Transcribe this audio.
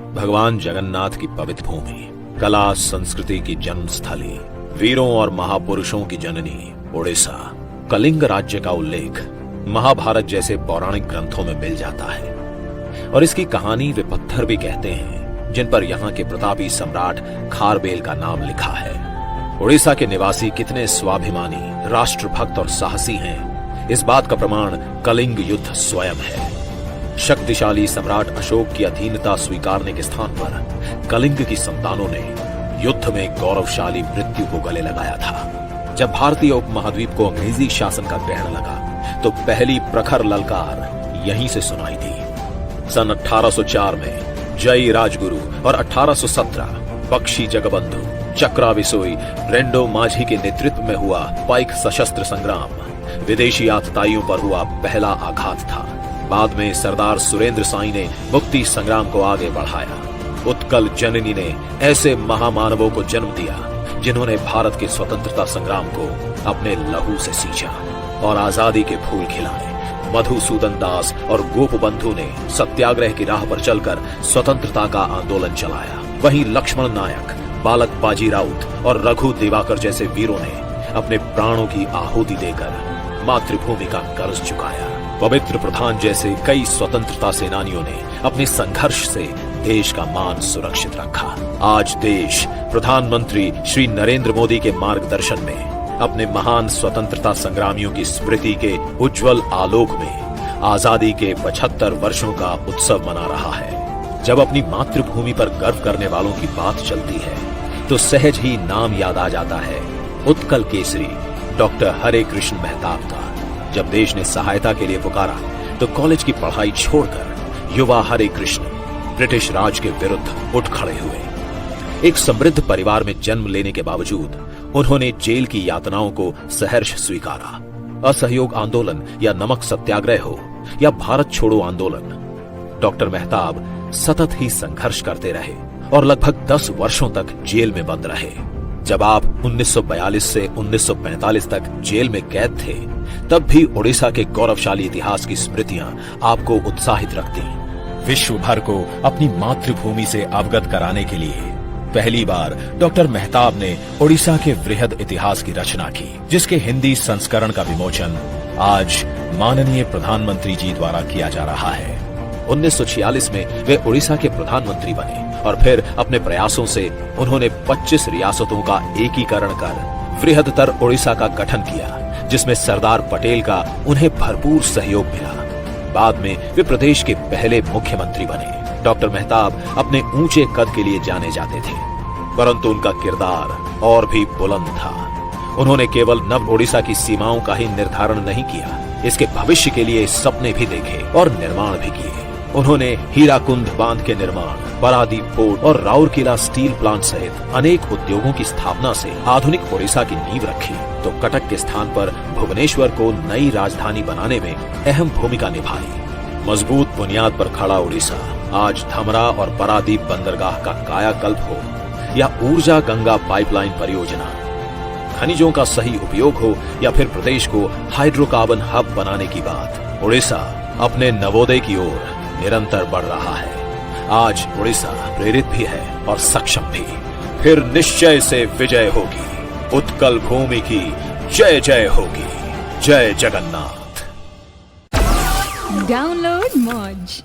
भगवान जगन्नाथ की पवित्र भूमि, कला संस्कृति की जन्म स्थली, वीरों और महापुरुषों की जननी ओडिशा। कलिंग राज्य का उल्लेख महाभारत जैसे पौराणिक ग्रंथों में मिल जाता है और इसकी कहानी वे पत्थर भी कहते हैं जिन पर यहाँ के प्रतापी सम्राट खारबेल का नाम लिखा है। ओडिशा के निवासी कितने स्वाभिमानी, राष्ट्रभक्त और साहसी हैं, इस बात का प्रमाण कलिंग युद्ध स्वयं है। शक्तिशाली सम्राट अशोक की अधीनता स्वीकारने के स्थान पर कलिंग की संतानों ने युद्ध में गौरवशाली मृत्यु को गले लगाया था। जब भारतीय उपमहाद्वीप को अंग्रेजी शासन का ग्रहण लगा तो पहली प्रखर ललकार यहीं से सुनाई दी। सन 1804 में जय राजगुरु और 1817 बख्शी जगबंधु, चक्रा बिसोई, रेंडो माझी के नेतृत्व में हुआ पाइक सशस्त्र संग्राम विदेशी आतताइयों पर हुआ पहला आघात था। बाद में सरदार सुरेंद्र साई ने मुक्ति संग्राम को आगे बढ़ाया। उत्कल जननी ने ऐसे महामानवों को जन्म दिया जिन्होंने भारत के स्वतंत्रता संग्राम को अपने लहू से सींचा और आजादी के फूल खिलाए। मधुसूदन दास और गोपबंधु ने सत्याग्रह की राह पर चलकर स्वतंत्रता का आंदोलन चलाया। वहीं लक्ष्मण नायक, बालक बाजी राउत और रघु दिवाकर जैसे वीरों ने अपने प्राणों की आहुति देकर मातृभूमि का कर्ज चुकाया। पवित्र प्रधान जैसे कई स्वतंत्रता सेनानियों ने अपने संघर्ष से देश का मान सुरक्षित रखा। आज देश प्रधानमंत्री श्री नरेंद्र मोदी के मार्गदर्शन में अपने महान स्वतंत्रता संग्रामियों की स्मृति के उज्जवल आलोक में आजादी के 75 वर्षों का उत्सव मना रहा है। जब अपनी मातृभूमि पर गर्व करने वालों की बात चलती है तो सहज ही नाम याद आ जाता है उत्कल केसरी डॉक्टर हरे कृष्ण मेहताब का। जब देश ने सहायता के लिए पुकारा तो कॉलेज की पढ़ाई छोड़कर युवा हरे कृष्ण ब्रिटिश राज के विरुद्ध उठ खड़े हुए। एक समृद्ध परिवार में जन्म लेने के बावजूद उन्होंने जेल की यातनाओं को सहर्ष स्वीकारा। असहयोग आंदोलन या नमक सत्याग्रह हो या भारत छोड़ो आंदोलन, डॉक्टर मेहताब सतत ही संघर्ष करते रहे और लगभग 10 वर्षों तक जेल में बंद रहे। जब आप 1942 से 1945 तक जेल में कैद थे तब भी ओडिशा के गौरवशाली इतिहास की स्मृतियां आपको उत्साहित रखती। विश्व भर को अपनी मातृभूमि से अवगत कराने के लिए पहली बार डॉक्टर मेहताब ने ओडिशा के वृहद इतिहास की रचना की, जिसके हिंदी संस्करण का विमोचन आज माननीय प्रधानमंत्री जी द्वारा किया जा रहा है। 1946 में वे ओडिशा के प्रधानमंत्री बने और फिर अपने प्रयासों से उन्होंने 25 रियासतों का एकीकरण कर वृहदतर ओडिशा का गठन किया, जिसमें सरदार पटेल का उन्हें भरपूर सहयोग मिला। बाद में वे प्रदेश के पहले मुख्यमंत्री बने। डॉक्टर मेहताब अपने ऊंचे कद के लिए जाने जाते थे, परंतु उनका किरदार और भी बुलंद था। उन्होंने केवल नव ओडिशा की सीमाओं का ही निर्धारण नहीं किया, इसके भविष्य के लिए सपने भी देखे और निर्माण भी किए। उन्होंने हीराकुंड बांध के निर्माण, पारादीप पोर्ट और राउरकेला स्टील प्लांट सहित अनेक उद्योगों की स्थापना से आधुनिक ओडिशा की नींव रखी, तो कटक के स्थान पर भुवनेश्वर को नई राजधानी बनाने में अहम भूमिका निभाई। मजबूत बुनियाद पर खड़ा ओडिशा आज धमरा और पारादीप बंदरगाह का कायाकल्प हो या ऊर्जा गंगा पाइपलाइन परियोजना, खनिजों का सही उपयोग हो या फिर प्रदेश को हाइड्रोकार्बन हब बनाने की बात, ओडिशा अपने नवोदय की ओर निरंतर बढ़ रहा है। आज ओडिशा प्रेरित भी है और सक्षम भी। फिर निश्चय से विजय होगी, उत्कल भूमि की जय जय होगी। जय जगन्नाथ। डाउनलोड मौज।